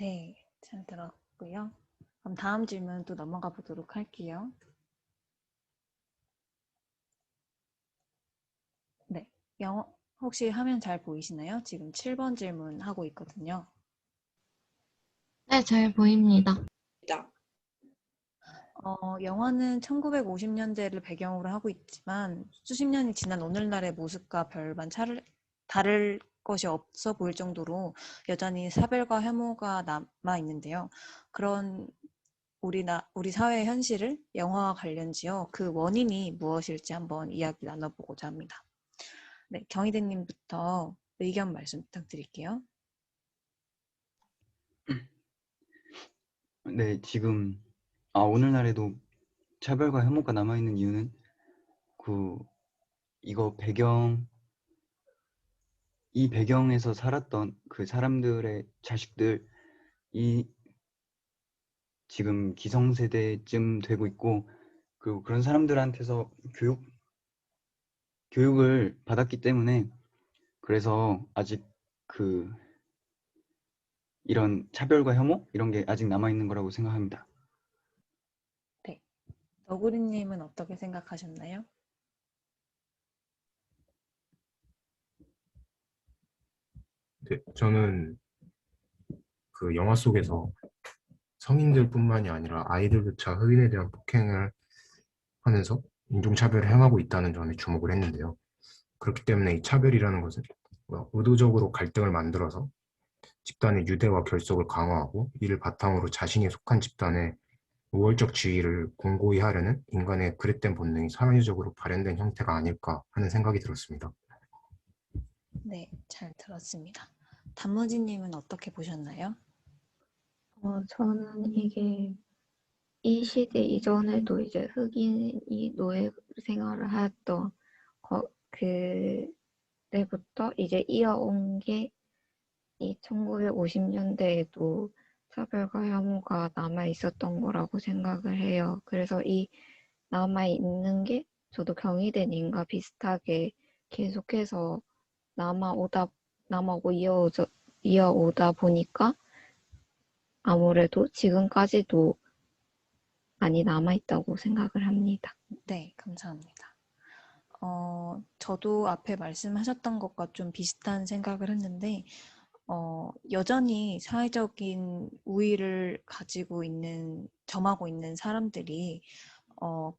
네, 잘 들었고요. 그럼 다음 질문 또 넘어가 보도록 할게요. 네, 혹시 화면 잘 보이시나요? 지금 7번 질문 하고 있거든요. 네, 잘 보입니다. 영화는 1950년대를 배경으로 하고 있지만 수십 년이 지난 오늘날의 모습과 별반 다를 것이 없어 보일 정도로 여전히 사별과 혐오가 남아 있는데요. 그런 우리 사회의 현실을 영화와 관련지어 그 원인이 무엇일지 한번 이야기 나눠보고자 합니다. 네, 경희대님부터 의견 말씀 부탁드릴게요. 네, 지금 오늘날에도 차별과 혐오가 남아있는 이유는 그 이거 이 배경에서 살았던 그 사람들의 자식들이 지금 기성세대쯤 되고 있고, 그리고 그런 사람들한테서 교육을 받았기 때문에, 그래서 아직 그 이런 차별과 혐오 이런 게 아직 남아있는 거라고 생각합니다. 네, 너구리님은 어떻게 생각하셨나요? 네, 저는 그 영화 속에서 성인들뿐만이 아니라 아이들조차 흑인에 대한 폭행을 하면서 인종차별을 행하고 있다는 점에 주목을 했는데요. 그렇기 때문에 이 차별이라는 것은 의도적으로 갈등을 만들어서 집단의 유대와 결속을 강화하고 이를 바탕으로 자신이 속한 집단의 우월적 지위를 공고히 하려는 인간의 그릇된 본능이 사회적으로 발현된 형태가 아닐까 하는 생각이 들었습니다. 네, 잘 들었습니다. 단무지님은 어떻게 보셨나요? 저는 이게 이 시대 이전에도 이제 흑인이 노예 생활을 하였던 그때부터 이제 이어온 게 이 1950년대에도 차별과 혐오가 남아 있었던 거라고 생각을 해요. 그래서 이 남아 있는 게 저도 경희대님과 비슷하게 계속해서 남아오다 남아오고 이어오다 보니까 아무래도 지금까지도 많이 남아있다고 생각을 합니다. 네, 감사합니다. 저도 앞에 말씀하셨던 것과 좀 비슷한 생각을 했는데, 여전히 사회적인 우위를 점하고 있는 사람들이,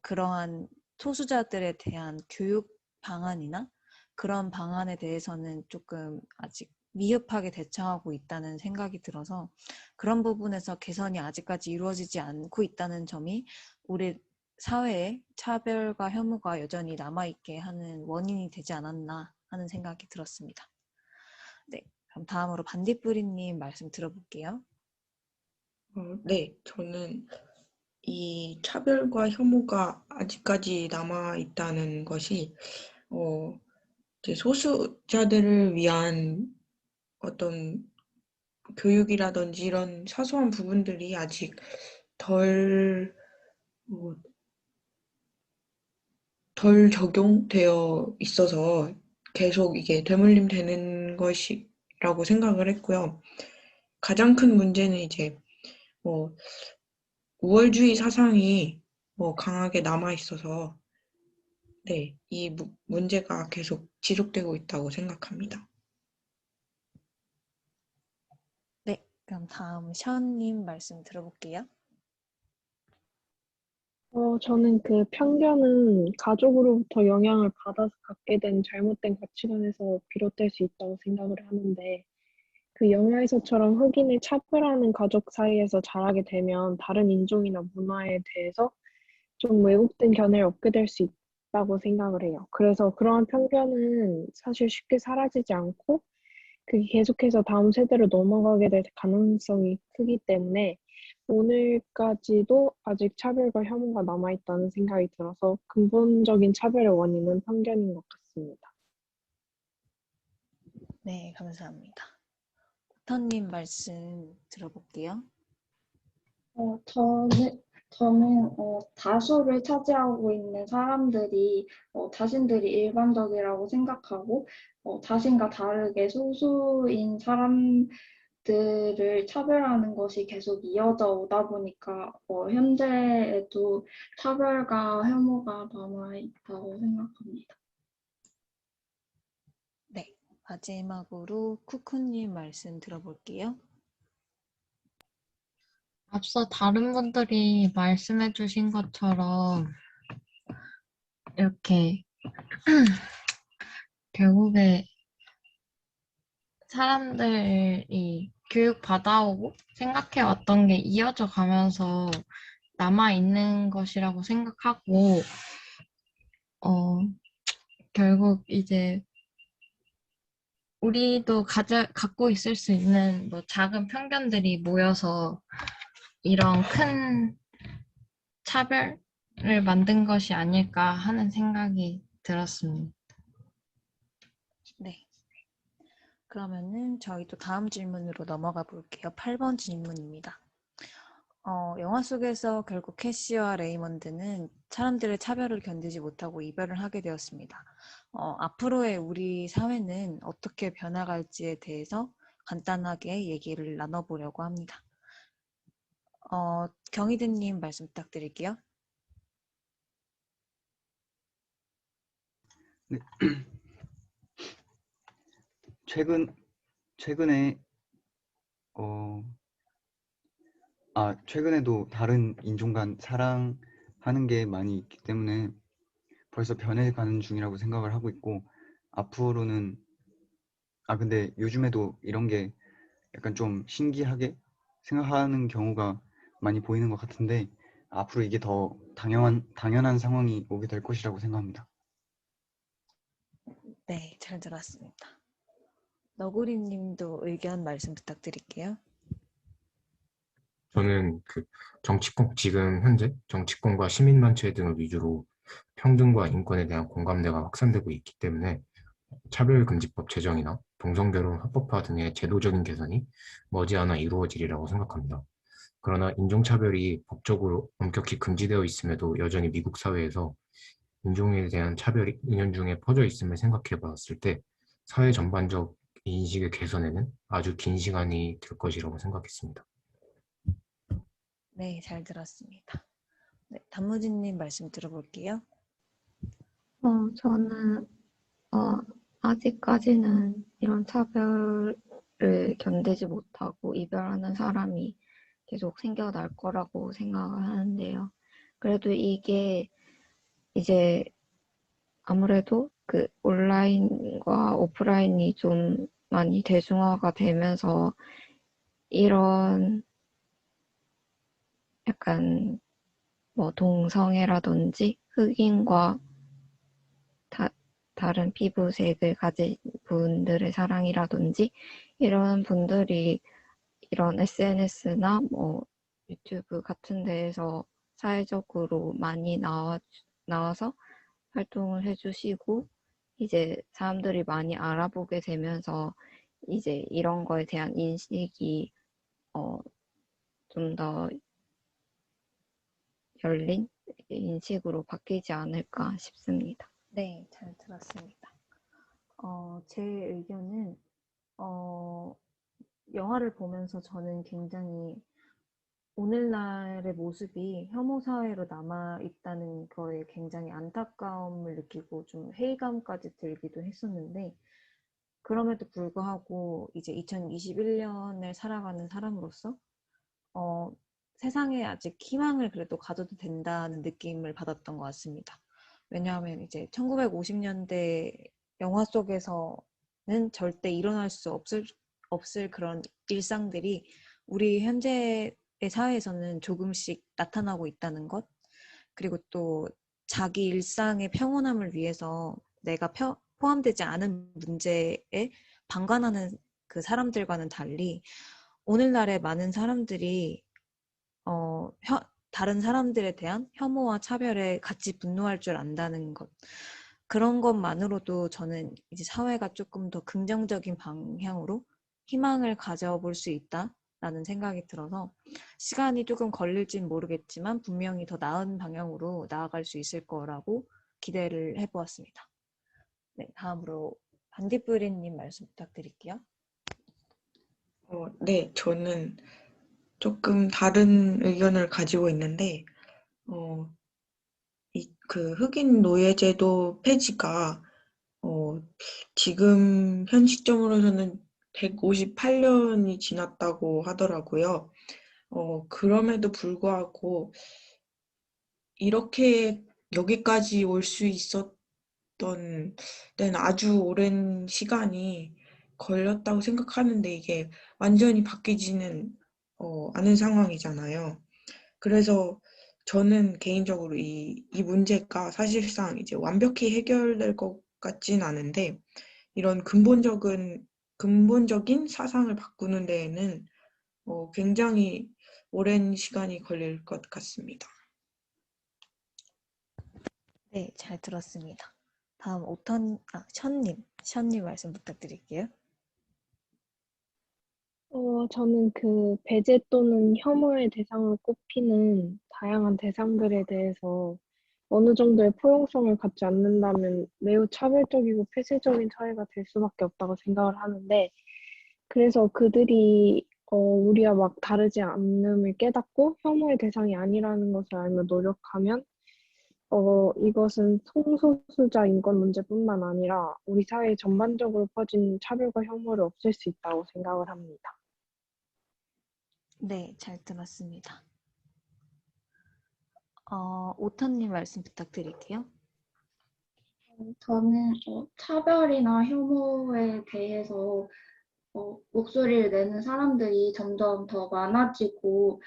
그러한 소수자들에 대한 교육 방안이나 그런 방안에 대해서는 조금 아직 미흡하게 대처하고 있다는 생각이 들어서 그런 부분에서 개선이 아직까지 이루어지지 않고 있다는 점이 우리 사회에 차별과 혐오가 여전히 남아있게 하는 원인이 되지 않았나 하는 생각이 들었습니다. 네, 그럼 다음으로 반딧불이님 말씀 들어볼게요. 네, 저는 이 차별과 혐오가 아직까지 남아 있다는 것이 이제 소수자들을 위한 어떤 교육이라든지 이런 사소한 부분들이 아직 덜, 뭐, 덜 적용되어 있어서 계속 이게 되물림되는 것이라고 생각을 했고요. 가장 큰 문제는 이제 뭐 우월주의 사상이 강하게 남아 있어서 네, 이 문제가 계속 지속되고 있다고 생각합니다. 네, 그럼 다음 션님 말씀 들어볼게요. 저는 그 편견은 가족으로부터 영향을 받아서 갖게 된 잘못된 가치관에서 비롯될 수 있다고 생각을 하는데, 그 영화에서처럼 흑인을 차별하는 가족 사이에서 자라게 되면 다른 인종이나 문화에 대해서 좀 왜곡된 견해를 얻게 될 수 있다고 생각을 해요. 그래서 그러한 편견은 사실 쉽게 사라지지 않고 그게 계속해서 다음 세대로 넘어가게 될 가능성이 크기 때문에 오늘까지도 아직 차별과 혐오가 남아있다는 생각이 들어서 근본적인 차별의 원인은 편견인 것 같습니다. 네, 감사합니다. 오타님 말씀 들어볼게요. 저는 다수를 차지하고 있는 사람들이 자신들이 일반적이라고 생각하고 자신과 다르게 소수인 사람들을 들을 차별하는 것이 계속 이어져 오다 보니까 현재에도 차별과 혐오가 남아 있다고 생각합니다. 네, 마지막으로 쿠쿠님 말씀 들어볼게요. 앞서 다른 분들이 말씀해 주신 것처럼 이렇게 결국에 사람들이 교육 받아오고 생각해 왔던 게 이어져 가면서 남아 있는 것이라고 생각하고, 결국 이제 우리도 갖고 있을 수 있는 뭐 작은 편견들이 모여서 이런 큰 차별을 만든 것이 아닐까 하는 생각이 들었습니다. 네. 그러면은 저희도 다음 질문으로 넘어가 볼게요. 8번 질문입니다. 영화 속에서 결국 캐시와 레이먼드는 사람들의 차별을 견디지 못하고 이별을 하게 되었습니다. 앞으로의 우리 사회는 어떻게 변화갈지에 대해서 간단하게 얘기를 나눠보려고 합니다. 경희드님 말씀 부탁드릴게요. 네. 최근에 최근에도 다른 인종 간 사랑하는 게 많이 있기 때문에 벌써 변해가는 중이라고 생각을 하고 있고, 앞으로는 근데 요즘에도 이런 게 약간 좀 신기하게 생각하는 경우가 많이 보이는 것 같은데, 앞으로 이게 더 당연한 상황이 오게 될 것이라고 생각합니다. 네, 잘 들었습니다. 너구리님도 의견 말씀 부탁드릴게요. 저는 지금 현재 정치권과 시민단체 등을 위주로 평등과 인권에 대한 공감대가 확산되고 있기 때문에 차별금지법 제정이나 동성결혼 합법화 등의 제도적인 개선이 머지않아 이루어지리라고 생각합니다. 그러나 인종차별이 법적으로 엄격히 금지되어 있음에도 여전히 미국 사회에서 인종에 대한 차별이 은연중에 퍼져 있음을 생각해 봤을 때 사회 전반적 인식의 개선에는 아주 긴 시간이 들 것이라고 생각했습니다. 네, 잘 들었습니다. 네, 단무지님 말씀 들어볼게요. 저는 아직까지는 이런 차별을 견디지 못하고 이별하는 사람이 계속 생겨날 거라고 생각을 하는데요. 그래도 이게 이제 아무래도 그 온라인과 오프라인이 좀 많이 대중화가 되면서 이런 약간 뭐 동성애라든지 흑인과 다른 피부색을 가진 분들의 사랑이라든지 이런 분들이 이런 SNS나 뭐 유튜브 같은 데에서 사회적으로 많이 나와서 활동을 해주시고 이제 사람들이 많이 알아보게 되면서 이제 이런 거에 대한 인식이 좀 더 열린 인식으로 바뀌지 않을까 싶습니다. 네, 잘 들었습니다. 제 의견은 영화를 보면서 저는 굉장히 오늘날의 모습이 혐오 사회로 남아 있다는 거에 굉장히 안타까움을 느끼고 좀 회의감까지 들기도 했었는데, 그럼에도 불구하고 이제 2021년을 살아가는 사람으로서 세상에 아직 희망을 그래도 가져도 된다는 느낌을 받았던 것 같습니다. 왜냐하면 이제 1950년대 영화 속에서는 절대 일어날 수 없을 그런 일상들이 우리 현재의 사회에서는 조금씩 나타나고 있다는 것, 그리고 또 자기 일상의 평온함을 위해서 내가 포함되지 않은 문제에 방관하는 그 사람들과는 달리 오늘날의 많은 사람들이 다른 사람들에 대한 혐오와 차별에 같이 분노할 줄 안다는 것. 그런 것만으로도 저는 이제 사회가 조금 더 긍정적인 방향으로 희망을 가져볼 수 있다라는 생각이 들어서 시간이 조금 걸릴진 모르겠지만 분명히 더 나은 방향으로 나아갈 수 있을 거라고 기대를 해보았습니다. 네, 다음으로 반딧불이님 말씀 부탁드릴게요. 네, 저는 조금 다른 의견을 가지고 있는데, 어, 그 흑인 노예제도 폐지가 지금 현 시점으로서는 158년이 지났다고 하더라고요. 그럼에도 불구하고 이렇게 여기까지 올 수 있었던 데는 아주 오랜 시간이 걸렸다고 생각하는데 이게 완전히 바뀌지는 않은 상황이잖아요. 그래서 저는 개인적으로 이 문제가 사실상 이제 완벽히 해결될 것 같진 않은데 이런 근본적인 사상을 바꾸는 데에는 굉장히 오랜 시간이 걸릴 것 같습니다. 네, 잘 들었습니다. 다음 션님 말씀 부탁드릴게요. 저는 그 배제 또는 혐오의 대상으로 꼽히는 다양한 대상들에 대해서 어느 정도의 포용성을 갖지 않는다면 매우 차별적이고 폐쇄적인 사회가 될 수밖에 없다고 생각을 하는데, 그래서 그들이 우리와 막 다르지 않음을 깨닫고 혐오의 대상이 아니라는 것을 알며 노력하면 이것은 성소수자 인권 문제뿐만 아니라 우리 사회 전반적으로 퍼진 차별과 혐오를 없앨 수 있다고 생각을 합니다. 네, 잘 들었습니다. 오타님 말씀 부탁드릴게요. 저는 차별이나 혐오에 대해서 목소리를 내는 사람들이 점점 더 많아지고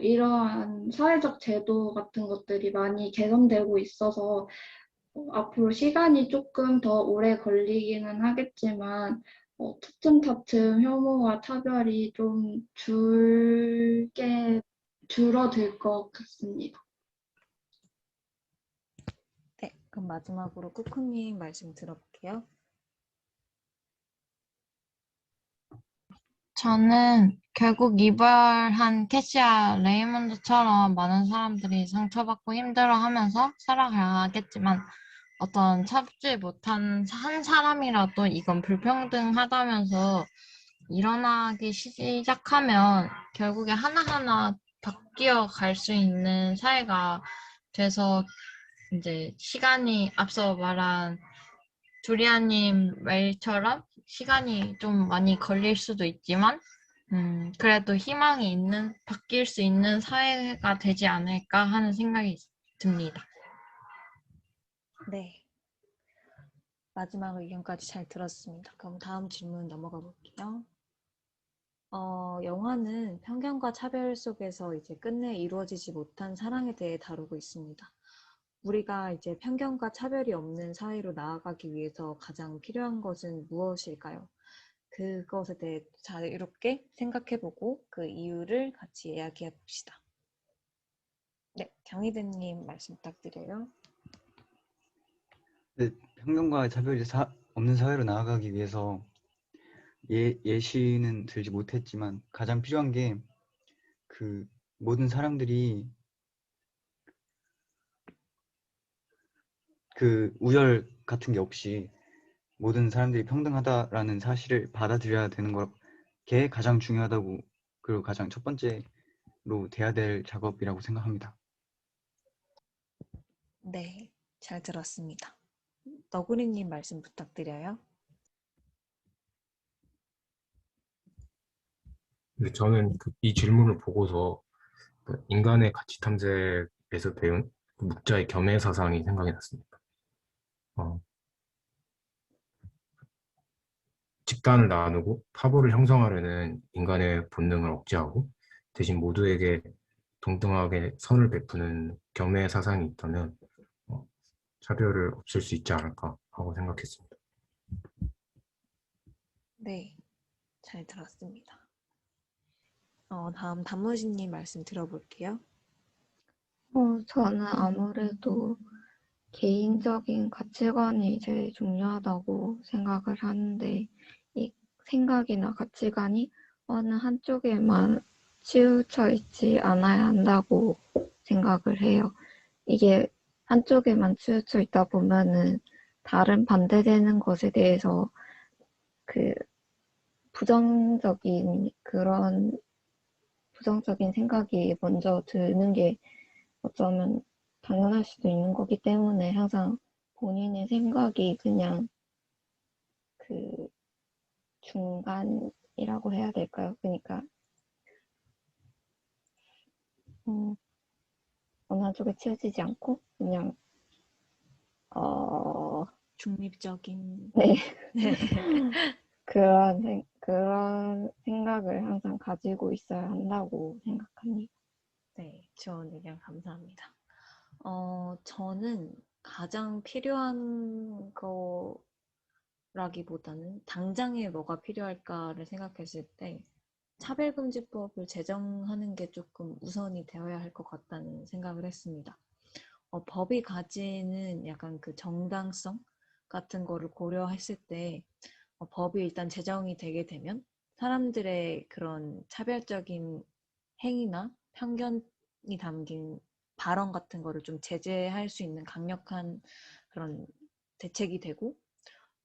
이러한 사회적 제도 같은 것들이 많이 개선되고 있어서 앞으로 시간이 조금 더 오래 걸리기는 하겠지만 차츰차츰 혐오와 차별이 좀 줄어들 것 같습니다. 네, 그럼 마지막으로 쿠쿠님 말씀 들어볼게요. 저는 결국 이별한 캐시와 레이먼드처럼 많은 사람들이 상처받고 힘들어하면서 살아가겠지만 어떤 참지 못한 한 사람이라도 이건 불평등하다면서 일어나기 시작하면 결국에 하나하나 바뀌어 갈 수 있는 사회가 돼서 이제 시간이 앞서 말한 두리안님 말처럼 시간이 좀 많이 걸릴 수도 있지만 그래도 희망이 있는 바뀔 수 있는 사회가 되지 않을까 하는 생각이 듭니다. 네, 마지막 의견까지 잘 들었습니다. 그럼 다음 질문 넘어가 볼게요. 영화는 편견과 차별 속에서 이제 끝내 이루어지지 못한 사랑에 대해 다루고 있습니다. 우리가 이제 편견과 차별이 없는 사회로 나아가기 위해서 가장 필요한 것은 무엇일까요? 그것에 대해 자유롭게 생각해보고 그 이유를 같이 이야기해 봅시다. 네, 경희대님 말씀 부탁드려요. 네, 편견과 차별이 없는 사회로 나아가기 위해서 예시는 들지 못했지만 가장 필요한 게 그 모든 사람들이 그 우열 같은 게 없이 모든 사람들이 평등하다라는 사실을 받아들여야 되는 게 가장 중요하다고, 그리고 가장 첫 번째로 돼야 될 작업이라고 생각합니다. 네, 잘 들었습니다. 너구리님 말씀 부탁드려요. 근데 저는 이 질문을 보고서 그 인간의 가치 탐색에서 배운 그 묵자의 겸해 사상이 생각이 났습니다. 어, 집단을 나누고 파벌을 형성하려는 인간의 본능을 억제하고 대신 모두에게 동등하게 선을 베푸는 겸해 사상이 있다면 차별을 없앨 수 있지 않을까 하고 생각했습니다. 네, 잘 들었습니다. 다음 단무지님 말씀 들어볼게요. 저는 아무래도 개인적인 가치관이 제일 중요하다고 생각을 하는데, 이 생각이나 가치관이 어느 한쪽에만 치우쳐 있지 않아야 한다고 생각을 해요. 이게 한쪽에만 치우쳐 있다 보면은 다른 반대되는 것에 대해서 부정적인 그런 부정적인 생각이 먼저 드는 게 어쩌면 당연할 수도 있는 거기 때문에 항상 본인의 생각이 그냥 그 중간이라고 해야 될까요? 그러니까 어느 한쪽에 치우치지 않고 그냥 중립적인. 네. 네. 그런 생각을 항상 가지고 있어야 한다고 생각합니다. 네, 좋은 의견 감사합니다. 저는 가장 필요한 거라기보다는 당장에 뭐가 필요할까를 생각했을 때 차별금지법을 제정하는 게 조금 우선이 되어야 할 것 같다는 생각을 했습니다. 법이 가지는 약간 그 정당성 같은 거를 고려했을 때 법이 일단 제정이 되게 되면 사람들의 그런 차별적인 행위나 편견이 담긴 발언 같은 거를 좀 제재할 수 있는 강력한 그런 대책이 되고,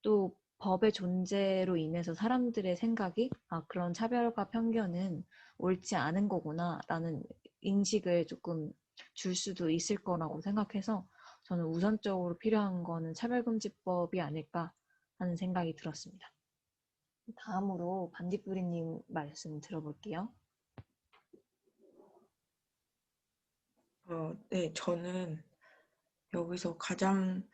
또 법의 존재로 인해서 사람들의 생각이 그런 차별과 편견은 옳지 않은 거구나 라는 인식을 조금 줄 수도 있을 거라고 생각해서 저는 우선적으로 필요한 거는 차별금지법이 아닐까 하는 생각이 들었습니다. 다음으로 반딧불이님 말씀 들어볼게요. 네, 저는 여기서 가장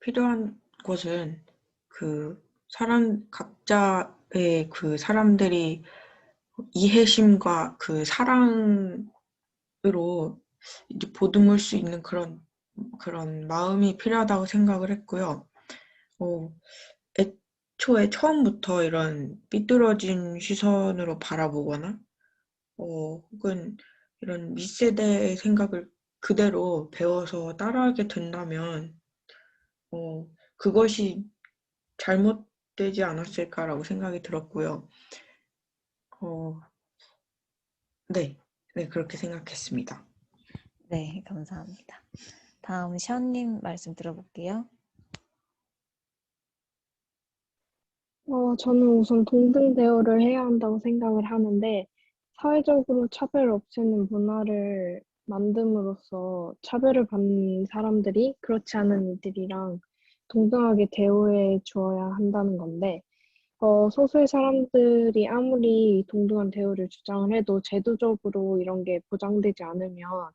필요한 것은 그 사람 각자의 그 사람들이 이해심과 그 사랑으로 이제 보듬을 수 있는 그런 마음이 필요하다고 생각을 했고요. 애초에 처음부터 이런 삐뚤어진 시선으로 바라보거나 혹은 이런 윗세대의 생각을 그대로 배워서 따라하게 된다면 그것이 잘못되지 않았을까라고 생각이 들었고요. 네, 그렇게 생각했습니다. 네, 감사합니다. 다음 션님 말씀 들어볼게요. 저는 우선 동등 대우를 해야 한다고 생각을 하는데, 사회적으로 차별을 없애는 문화를 만듦으로써 차별을 받는 사람들이 그렇지 않은 이들이랑 동등하게 대우해 주어야 한다는 건데, 소수의 사람들이 아무리 동등한 대우를 주장을 해도 제도적으로 이런 게 보장되지 않으면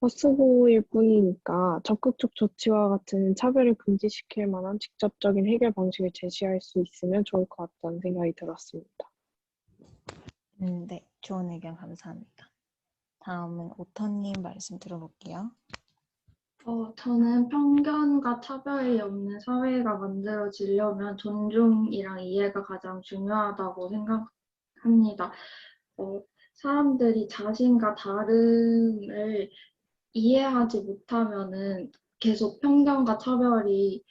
헛수고일 뿐이니까 적극적 조치와 같은 차별을 금지시킬 만한 직접적인 해결 방식을 제시할 수 있으면 좋을 것 같다는 생각이 들었습니다. 네, 좋은 의견 감사합니다. 다음은 오터님 말씀 들어볼게요. 저는 편견과 차별이 없는 사회가 만들어지려면 존중이랑 이해가 가장 중요하다고 생각합니다. 사람들이 자신과 다름을 이해하지 못하면은 계속 편견과 차별이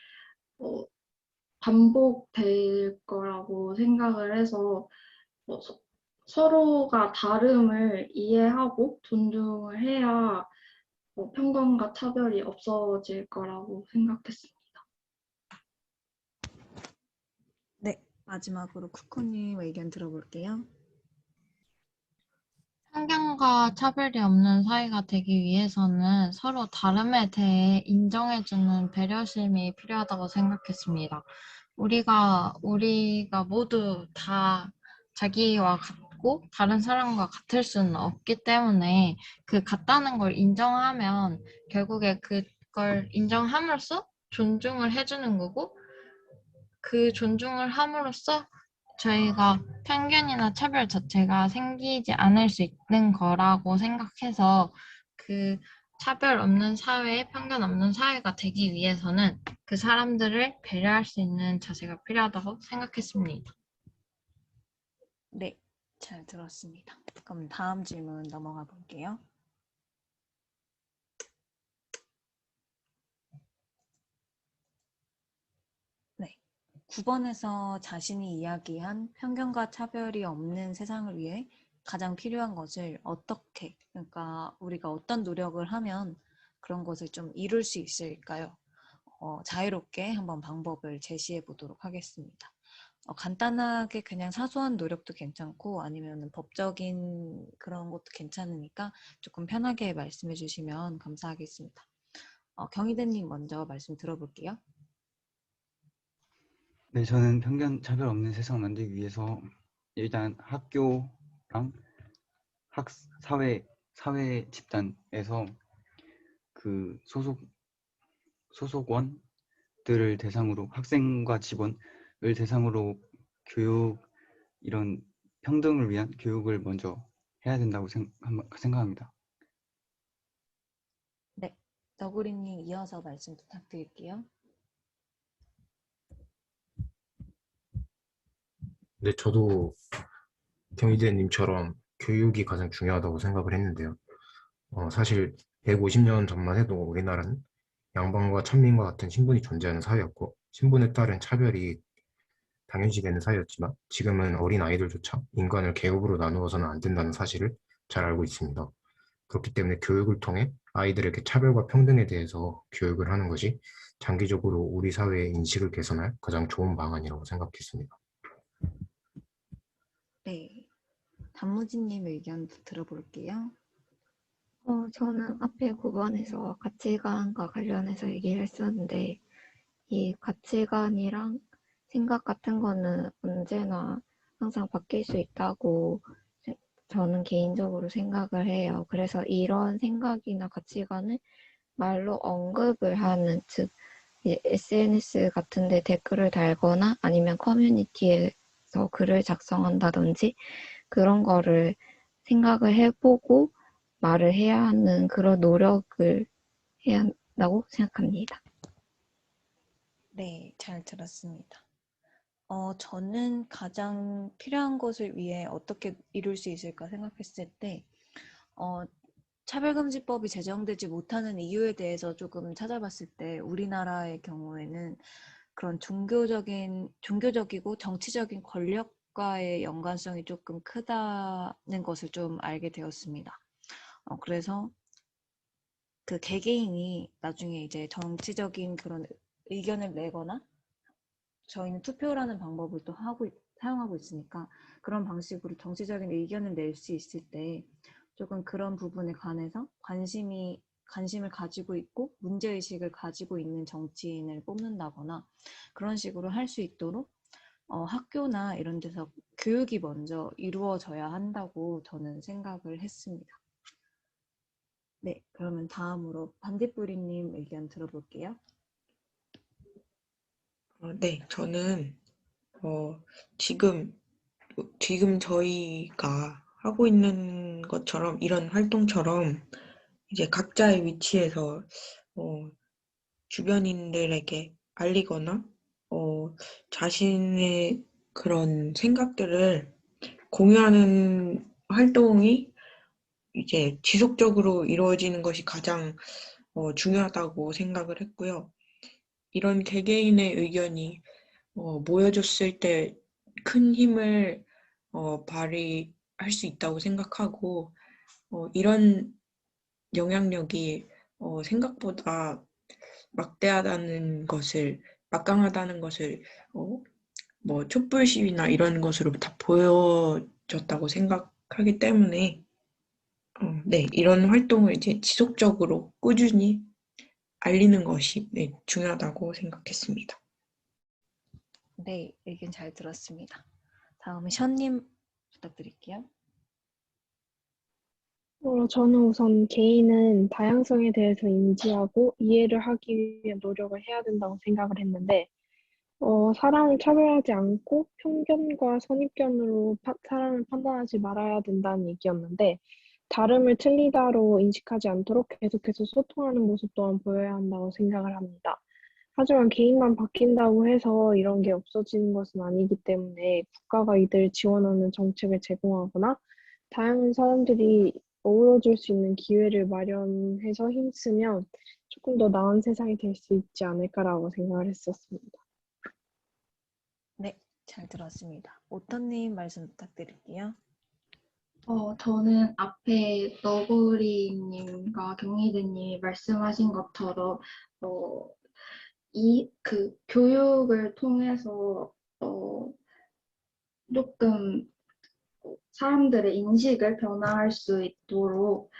반복될 거라고 생각을 해서 서로가 다름을 이해하고 존중을 해야 편견과 차별이 없어질 거라고 생각했습니다. 네, 마지막으로 쿠쿠님 의견 들어볼게요. 편견과 차별이 없는 사회가 되기 위해서는 서로 다름에 대해 인정해주는 배려심이 필요하다고 생각했습니다. 우리가 모두 다 자기와 같고 다른 사람과 같을 수는 없기 때문에 그 같다는 걸 인정하면 결국에 그걸 인정함으로써 존중을 해주는 거고, 그 존중을 함으로써 저희가 편견이나 차별 자체가 생기지 않을 수 있는 거라고 생각해서, 그 차별 없는 사회, 편견 없는 사회가 되기 위해서는 그 사람들을 배려할 수 있는 자세가 필요하다고 생각했습니다. 네, 잘 들었습니다. 그럼 다음 질문 넘어가 볼게요. 네, 9번에서 자신이 이야기한 편견과 차별이 없는 세상을 위해 가장 필요한 것을 어떻게, 그러니까 우리가 어떤 노력을 하면 그런 것을 좀 이룰 수 있을까요? 자유롭게 한번 방법을 제시해 보도록 하겠습니다. 간단하게 그냥 사소한 노력도 괜찮고 아니면 법적인 그런 것도 괜찮으니까 조금 편하게 말씀해 주시면 감사하겠습니다. 경희대님 먼저 말씀 들어볼게요. 네, 저는 편견 차별 없는 세상 만들기 위해서 일단 학교랑 사회 집단에서 그 소속원들을 대상으로 학생과 직원을 대상으로 교육 이런 평등을 위한 교육을 먼저 해야 된다고 생각합니다. 네, 너구리님 이어서 말씀 부탁드릴게요. 근데 저도 경희대님처럼 교육이 가장 중요하다고 생각을 했는데요. 사실 150년 전만 해도 우리나라는 양반과 천민과 같은 신분이 존재하는 사회였고 신분에 따른 차별이 당연시되는 사회였지만 지금은 어린 아이들조차 인간을 계급으로 나누어서는 안 된다는 사실을 잘 알고 있습니다. 그렇기 때문에 교육을 통해 아이들에게 차별과 평등에 대해서 교육을 하는 것이 장기적으로 우리 사회의 인식을 개선할 가장 좋은 방안이라고 생각했습니다. 네, 단무지님 의견 들어볼게요. 저는 앞에 9번에서 가치관과 관련해서 얘기를 했었는데 이 가치관이랑 생각 같은 거는 언제나 항상 바뀔 수 있다고 저는 개인적으로 생각을 해요. 그래서 이런 생각이나 가치관을 말로 언급을 하는, 즉 SNS 같은 데 댓글을 달거나 아니면 커뮤니티에서 글을 작성한다든지 그런 거를 생각을 해보고 말을 해야 하는 그런 노력을 해야 한다고 생각합니다. 네, 잘 들었습니다. 저는 가장 필요한 것을 위해 어떻게 이룰 수 있을까 생각했을 때, 차별금지법이 제정되지 못하는 이유에 대해서 조금 찾아봤을 때, 우리나라의 경우에는 그런 종교적이고 정치적인 권력과의 연관성이 조금 크다는 것을 좀 알게 되었습니다. 그래서 그 개개인이 나중에 이제 정치적인 그런 의견을 내거나 저희는 투표라는 방법을 또 사용하고 있으니까 그런 방식으로 정치적인 의견을 낼 수 있을 때 조금 그런 부분에 관해서 관심을 가지고 있고 문제의식을 가지고 있는 정치인을 뽑는다거나 그런 식으로 할 수 있도록 학교나 이런 데서 교육이 먼저 이루어져야 한다고 저는 생각을 했습니다. 네, 그러면 다음으로 반딧불이님 의견 들어볼게요. 네, 저는 지금 저희가 하고 있는 것처럼 이런 활동처럼 이제 각자의 위치에서 주변인들에게 알리거나 자신의 그런 생각들을 공유하는 활동이 이제 지속적으로 이루어지는 것이 가장 중요하다고 생각을 했고요. 이런 개개인의 의견이 모여졌을 때 큰 힘을 발휘할 수 있다고 생각하고 이런 영향력이 생각보다 막강하다는 것을 뭐 촛불 시위나 이런 것으로 다 보여졌다고 생각하기 때문에 네, 이런 활동을 이제 지속적으로 꾸준히 알리는 것이 네, 중요하다고 생각했습니다. 네, 의견 잘 들었습니다. 다음은 션님 부탁드릴게요. 저는 우선 개인은 다양성에 대해서 인지하고 이해를 하기 위해 노력을 해야 된다고 생각을 했는데, 사람을 차별하지 않고 편견과 선입견으로 사람을 판단하지 말아야 된다는 얘기였는데, 다름을 틀리다로 인식하지 않도록 계속해서 소통하는 모습 또한 보여야 한다고 생각을 합니다. 하지만 개인만 바뀐다고 해서 이런 게 없어지는 것은 아니기 때문에 국가가 이들 지원하는 정책을 제공하거나 다양한 사람들이 어우러질 수 있는 기회를 마련해서 힘쓰면 조금 더 나은 세상이 될 수 있지 않을까라고 생각을 했었습니다. 네, 잘 들었습니다. 오터님 말씀 부탁드릴게요. 저는 앞에 너구리님과 경희대님이 말씀하신 것처럼 교육을 통해서 조금 사람들의 인식을 변화할 수 있도록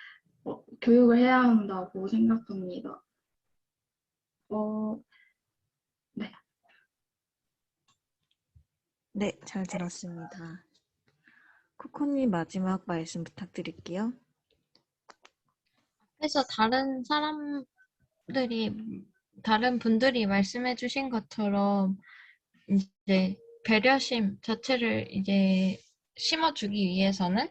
교육을 해야 한다고 생각합니다. 네. 네, 잘 들었습니다. 코코님 마지막 말씀 부탁드릴게요. 그래서 다른 분들이 말씀해 주신 것처럼 이제 배려심 자체를 이제 심어주기 위해서는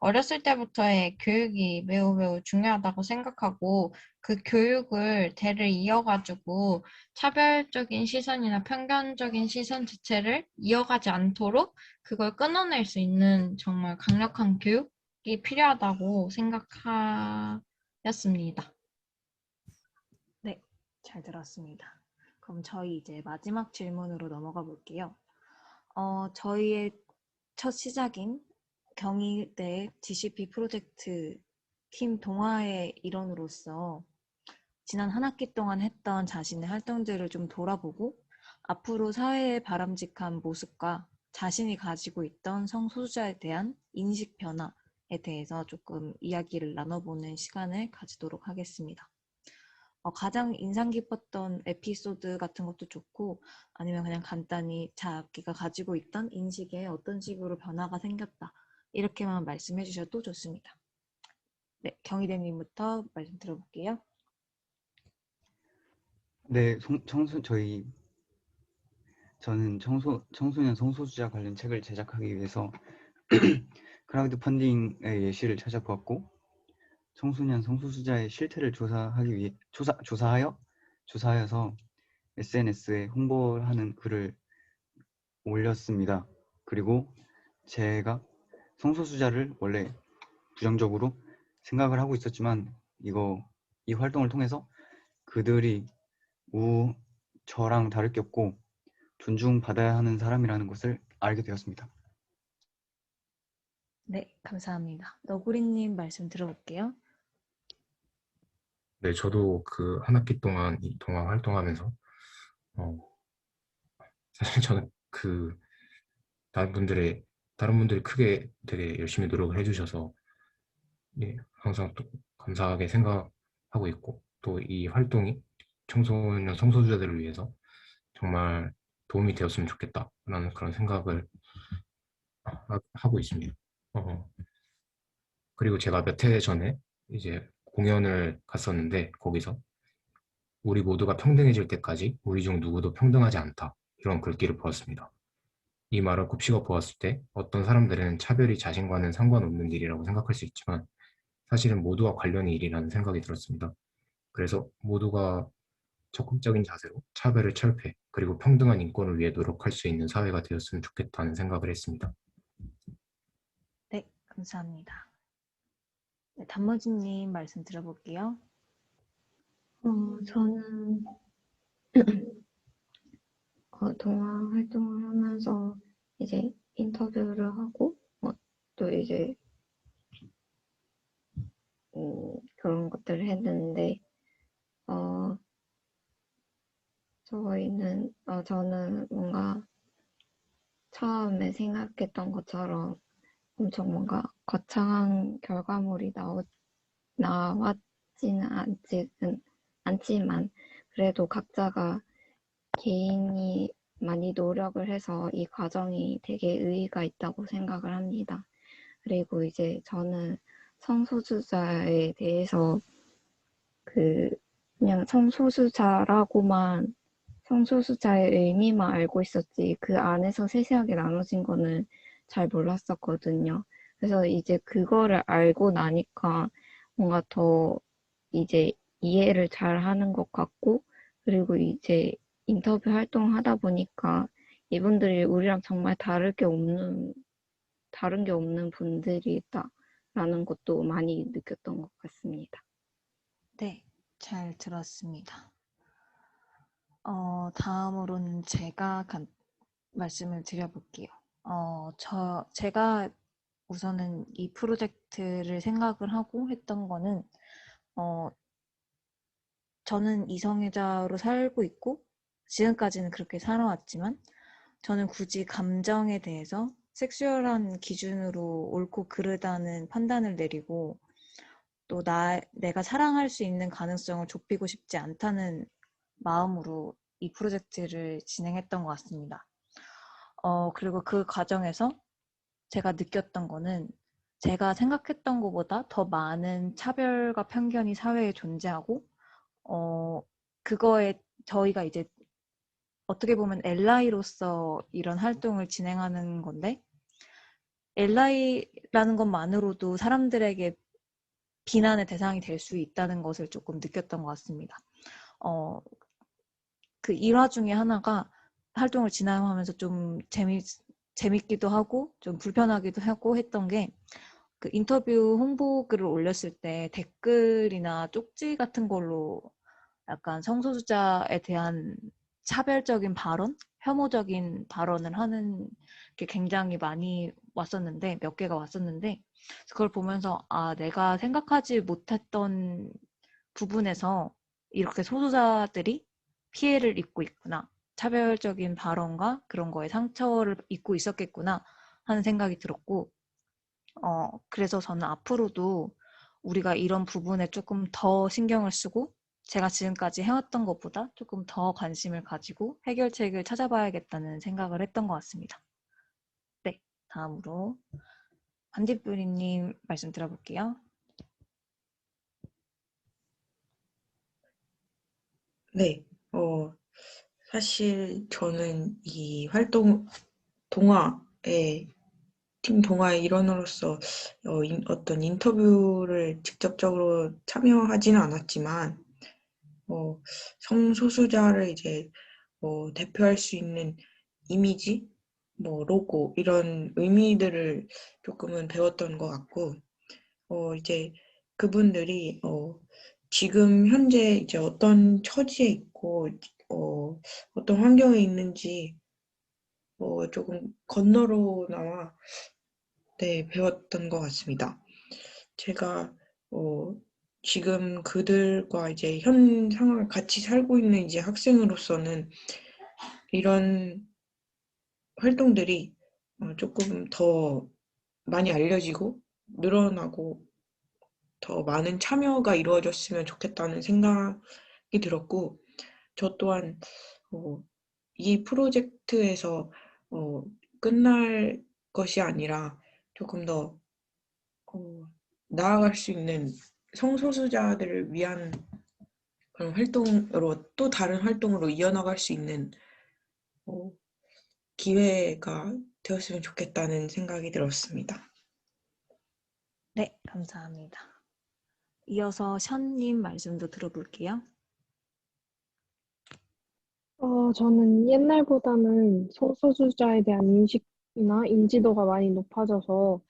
어렸을 때부터의 교육이 매우 매우 중요하다고 생각하고 그 교육을 대를 이어가지고 차별적인 시선이나 편견적인 시선 자체를 이어가지 않도록 그걸 끊어낼 수 있는 정말 강력한 교육이 필요하다고 생각하였습니다. 네, 잘 들었습니다. 그럼 저희 이제 마지막 질문으로 넘어가 볼게요. 저희의 첫 시작인 경희대 GCP 프로젝트 팀 동아의 일원으로서 지난 한 학기 동안 했던 자신의 활동들을 좀 돌아보고 앞으로 사회의 바람직한 모습과 자신이 가지고 있던 성소수자에 대한 인식 변화에 대해서 조금 이야기를 나눠보는 시간을 가지도록 하겠습니다. 가장 인상 깊었던 에피소드 같은 것도 좋고 아니면 그냥 간단히 자기가 가지고 있던 인식에 어떤 식으로 변화가 생겼다 이렇게만 말씀해 주셔도 좋습니다. 네, 경희대님부터 말씀 들어볼게요. 네, 저는 청소년 성소수자 관련 책을 제작하기 위해서 크라우드 펀딩의 예시를 찾아보았고 청소년 성소수자의 실태를 조사하여서 SNS에 홍보하는 글을 올렸습니다. 그리고 제가 성소수자를 원래 부정적으로 생각을 하고 있었지만 이 활동을 통해서 그들이 저랑 다를 게 없고 존중받아야 하는 사람이라는 것을 알게 되었습니다. 네, 감사합니다. 너구리님 말씀 들어볼게요. 네, 저도 그 한 학기 동안 이 동아화 활동하면서 사실 저는 그 다른 분들이 크게 되게 열심히 노력을 해주셔서 예, 항상 또 감사하게 생각하고 있고 또 이 활동이 청소년 성소수자들을 위해서 정말 도움이 되었으면 좋겠다라는 그런 생각을 하고 있습니다. 그리고 제가 몇 해 전에 이제 공연을 갔었는데 거기서 우리 모두가 평등해질 때까지 우리 중 누구도 평등하지 않다 이런 글귀를 보았습니다. 이 말을 곱씹어 보았을 때 어떤 사람들은 차별이 자신과는 상관없는 일이라고 생각할 수 있지만 사실은 모두와 관련이 일이라는 생각이 들었습니다. 그래서 모두가 적극적인 자세로 차별을 철폐 그리고 평등한 인권을 위해 노력할 수 있는 사회가 되었으면 좋겠다는 생각을 했습니다. 네, 감사합니다. 네, 단무지님 말씀 들어볼게요. 저는 동아화 활동을 하면서 이제 인터뷰를 하고 또 이제 그런 것들을 했는데 저는 뭔가 처음에 생각했던 것처럼 엄청 뭔가 거창한 결과물이 나왔지는 않지만 그래도 각자가 개인이 많이 노력을 해서 이 과정이 되게 의의가 있다고 생각을 합니다. 그리고 이제 저는 성소수자에 대해서 그냥 성소수자의 의미만 알고 있었지 그 안에서 세세하게 나눠진 거는 잘 몰랐었거든요. 그래서 이제 그거를 알고 나니까 뭔가 더 이제 이해를 잘 하는 것 같고 그리고 이제 인터뷰 활동하다 보니까 이분들이 우리랑 정말 다른 게 없는 분들이다라는 것도 많이 느꼈던 것 같습니다. 네, 잘 들었습니다. 다음으로는 제가 말씀을 드려볼게요. 제가 우선은 이 프로젝트를 생각을 하고 했던 거는, 저는 이성애자로 살고 있고, 지금까지는 그렇게 살아왔지만, 저는 굳이 감정에 대해서 섹슈얼한 기준으로 옳고 그르다는 판단을 내리고 또 내가 사랑할 수 있는 가능성을 좁히고 싶지 않다는 마음으로 이 프로젝트를 진행했던 것 같습니다. 그리고 그 과정에서 제가 느꼈던 거는 제가 생각했던 것보다 더 많은 차별과 편견이 사회에 존재하고 그거에 저희가 이제 어떻게 보면 엘라이로서 이런 활동을 진행하는 건데 엘라이라는 것만으로도 사람들에게 비난의 대상이 될 수 있다는 것을 조금 느꼈던 것 같습니다. 그 일화 중에 하나가 활동을 진행하면서 좀 재밌기도 하고 좀 불편하기도 하고 했던 게 그 인터뷰 홍보 글을 올렸을 때 댓글이나 쪽지 같은 걸로 약간 성소수자에 대한 차별적인 발언, 혐오적인 발언을 하는 게 굉장히 많이 왔었는데 몇 개가 왔었는데 그걸 보면서 아 내가 생각하지 못했던 부분에서 이렇게 소수자들이 피해를 입고 있구나. 차별적인 발언과 그런 거에 상처를 입고 있었겠구나 하는 생각이 들었고 그래서 저는 앞으로도 우리가 이런 부분에 조금 더 신경을 쓰고 제가 지금까지 해왔던 것보다 조금 더 관심을 가지고 해결책을 찾아봐야겠다는 생각을 했던 것 같습니다. 네, 다음으로 반딧불이님 말씀 들어볼게요. 네, 사실 저는 이 팀 동아의 일원으로서 어떤 인터뷰를 직접적으로 참여하지는 않았지만, 성소수자를 이제 대표할 수 있는 이미지, 로고, 이런 의미들을 조금은 배웠던 것 같고, 이제 그분들이 지금 현재 이제 어떤 처지에 있고, 어떤 환경에 있는지 조금 건너로나마 배웠던 것 같습니다. 제가 지금 그들과 이제 현 상황을 같이 살고 있는 이제 학생으로서는 이런 활동들이 조금 더 많이 알려지고 늘어나고 더 많은 참여가 이루어졌으면 좋겠다는 생각이 들었고, 저 또한 이 프로젝트에서 끝날 것이 아니라 조금 더 나아갈 수 있는 성소수자들을 위한 그런 활동으로 또 다른 활동으로 이어나갈 수 있는 기회가 되었으면 좋겠다는 생각이 들었습니다. 네, 감사합니다. 이어서 션님 말씀도 들어볼게요. 저는 옛날보다는 성소수자에 대한 인식이나 인지도가 많이 높아져서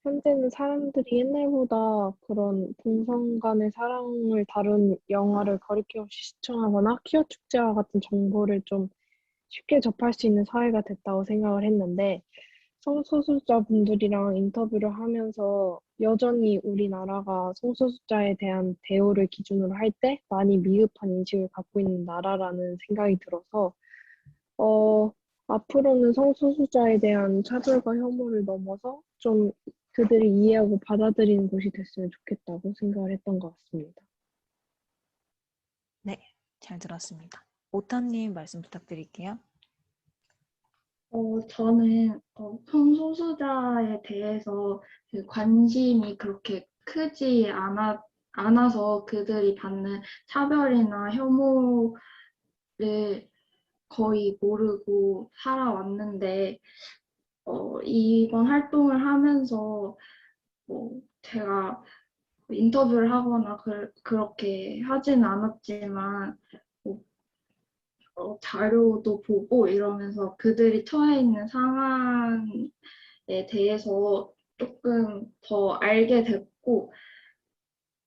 현재는 사람들이 옛날보다 그런 동성 간의 사랑을 다룬 영화를 거리낌 없이 시청하거나 퀴어 축제와 같은 정보를 좀 쉽게 접할 수 있는 사회가 됐다고 생각을 했는데 성소수자분들이랑 인터뷰를 하면서 여전히 우리나라가 성소수자에 대한 대우를 기준으로 할 때 많이 미흡한 인식을 갖고 있는 나라라는 생각이 들어서 어, 앞으로는 성소수자에 대한 차별과 혐오를 넘어서 좀 그들이 이해하고 받아들이는 곳이 됐으면 좋겠다고 생각을 했던 것 같습니다. 네, 잘 들었습니다. 오타님 말씀 부탁드릴게요. 저는 성소수자에 대해서 그 관심이 그렇게 크지 않아서 그들이 받는 차별이나 혐오를 거의 모르고 살아왔는데, 이번 활동을 하면서 제가 인터뷰를 하거나 그렇게 하진 않았지만, 뭐 자료도 보고 이러면서 그들이 처해 있는 상황에 대해서 조금 더 알게 됐고,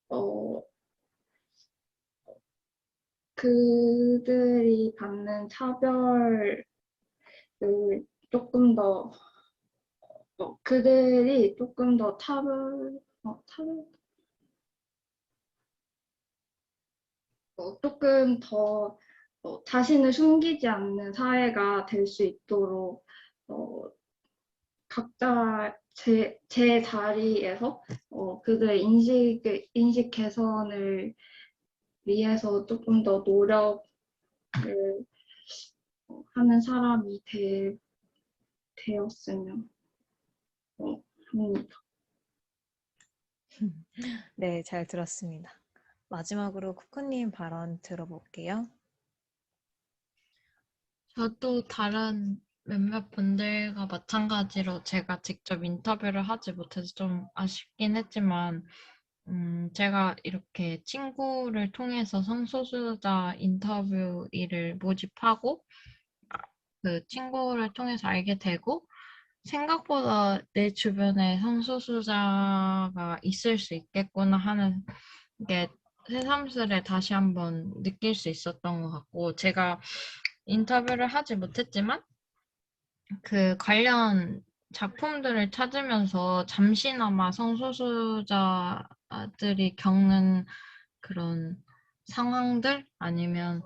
어, 그들이 받는 차별을 조금 더, 그들이 조금 더 조금 더 자신을 숨기지 않는 사회가 될 수 있도록 각자 제 자리에서 그들의 인식 개선을 위해서 조금 더 노력을 하는 사람이 되었으면 합니다. 네, 잘 들었습니다. 마지막으로 쿠쿠님 발언 들어볼게요. 저도 다른 몇몇 분들과 마찬가지로 제가 직접 인터뷰를 하지 못해서 좀 아쉽긴 했지만, 제가 이렇게 친구를 통해서 성소수자 인터뷰 일을 모집하고, 그 친구를 통해서 알게 되고, 생각보다 내 주변에 성소수자가 있을 수 있겠구나 하는 게 새삼스레 다시 한번 느낄 수 있었던 것 같고, 제가 인터뷰를 하지 못했지만 그 관련 작품들을 찾으면서 잠시나마 성소수자들이 겪는 그런 상황들 아니면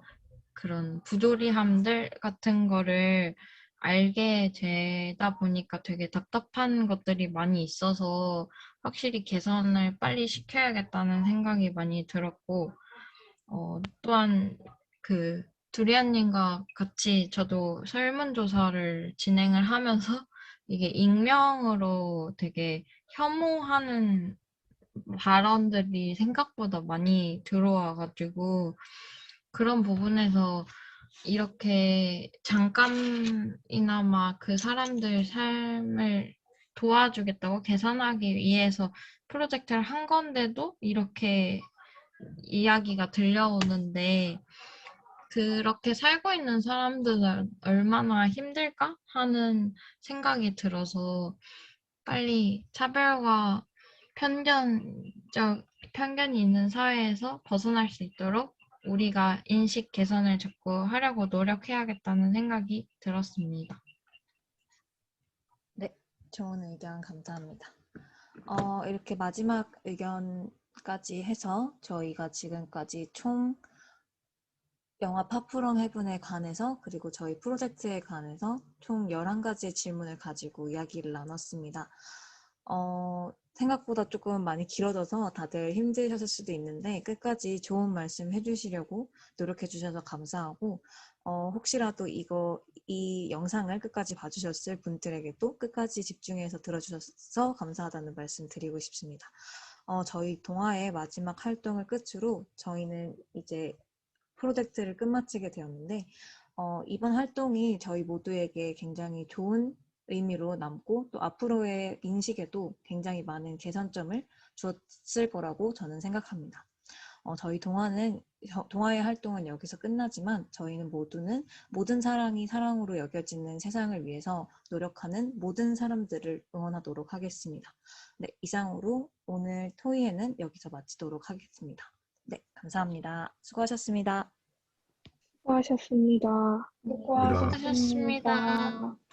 그런 부조리함들 같은 거를 알게 되다 보니까 되게 답답한 것들이 많이 있어서 확실히 개선을 빨리 시켜야겠다는 생각이 많이 들었고, 또한 그 두리안님과 같이 저도 설문조사를 진행을 하면서 이게 익명으로 되게 혐오하는 발언들이 생각보다 많이 들어와가지고 그런 부분에서 이렇게 잠깐이나마 그 사람들 삶을 도와주겠다고 개선하기 위해서 프로젝트를 한 건데도 이렇게 이야기가 들려오는데 그렇게 살고 있는 사람들은 얼마나 힘들까 하는 생각이 들어서 빨리 차별과 편견이 있는 사회에서 벗어날 수 있도록 우리가 인식 개선을 자꾸 하려고 노력해야겠다는 생각이 들었습니다. 네, 좋은 의견 감사합니다. 이렇게 마지막 의견까지 해서 저희가 지금까지 총 영화 파프롬 헤븐에 관해서 그리고 저희 프로젝트에 관해서 총 11가지의 질문을 가지고 이야기를 나눴습니다. 생각보다 조금 많이 길어져서 다들 힘드셨을 수도 있는데 끝까지 좋은 말씀 해주시려고 노력해 주셔서 감사하고 혹시라도 이 영상을 끝까지 봐주셨을 분들에게도 끝까지 집중해서 들어주셔서 감사하다는 말씀 드리고 싶습니다. 저희 동아의 마지막 활동을 끝으로 저희는 이제 프로젝트를 끝마치게 되었는데 이번 활동이 저희 모두에게 굉장히 좋은 의미로 남고 또 앞으로의 인식에도 굉장히 많은 개선점을 주었을 거라고 저는 생각합니다. 저희 동아의 활동은 여기서 끝나지만 저희는 모든 사랑이 사랑으로 여겨지는 세상을 위해서 노력하는 모든 사람들을 응원하도록 하겠습니다. 네, 이상으로 오늘 토의회는 여기서 마치도록 하겠습니다. 네, 감사합니다. 수고하셨습니다. 수고하셨습니다. 수고하셨습니다. 수고하셨습니다.